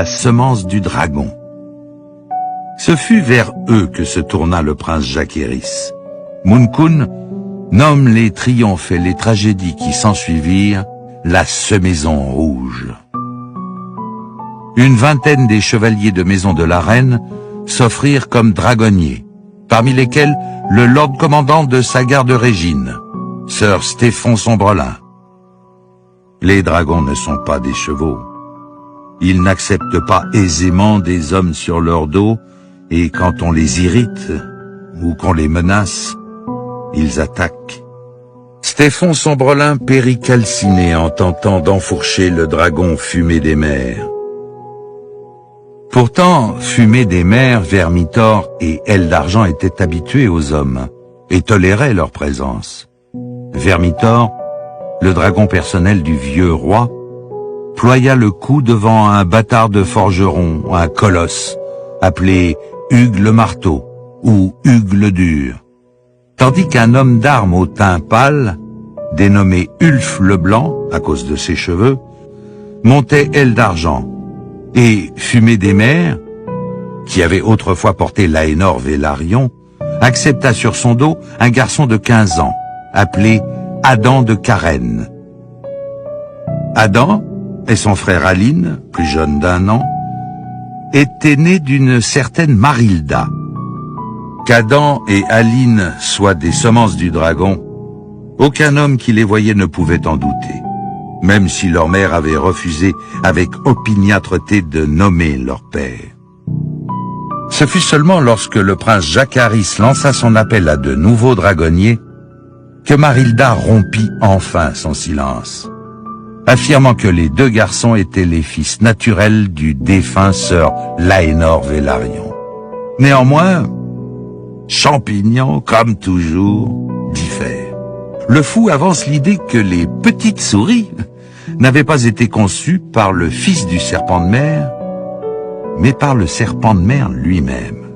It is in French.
la semence du dragon. Ce fut vers eux que se tourna le prince Jacaerys. Munkun nomme les triomphes et les tragédies qui s'ensuivirent la semaison rouge. Une vingtaine des chevaliers de maison de la reine s'offrirent comme dragonniers, parmi lesquels le lord commandant de sa garde régine, Sir Stéphon Sombrelin. Les dragons ne sont pas des chevaux. Ils n'acceptent pas aisément des hommes sur leur dos, et quand on les irrite ou qu'on les menace, ils attaquent. Stéphon Sombrelin périt calciné en tentant d'enfourcher le dragon Fumée des Mers. Pourtant, Fumée des Mers, Vermithor et Aile d'Argent étaient habitués aux hommes et toléraient leur présence. Vermithor, le dragon personnel du vieux roi, ploya le cou devant un bâtard de forgeron, un colosse, appelé Hugues le Marteau ou Hugues le Dur, tandis qu'un homme d'armes au teint pâle, dénommé Ulf le Blanc, à cause de ses cheveux, montait Aile d'Argent, et Fumée des Mers, qui avait autrefois porté Laenor Velaryon, accepta sur son dos un garçon de 15 ans, appelé Adam de Carène. Adam et son frère Aline, plus jeune d'1 an, étaient nés d'une certaine Marilda. Qu'Adam et Aline soient des semences du dragon, aucun homme qui les voyait ne pouvait en douter, même si leur mère avait refusé avec opiniâtreté de nommer leur père. Ce fut seulement lorsque le prince Jacaerys lança son appel à de nouveaux dragonniers que Marilda rompit enfin son silence, affirmant que les 2 garçons étaient les fils naturels du défunt Sir Laenor Velaryon. Néanmoins, Champignon, comme toujours, diffère. Le fou avance l'idée que les petites souris n'avaient pas été conçues par le fils du serpent de mer, mais par le serpent de mer lui-même.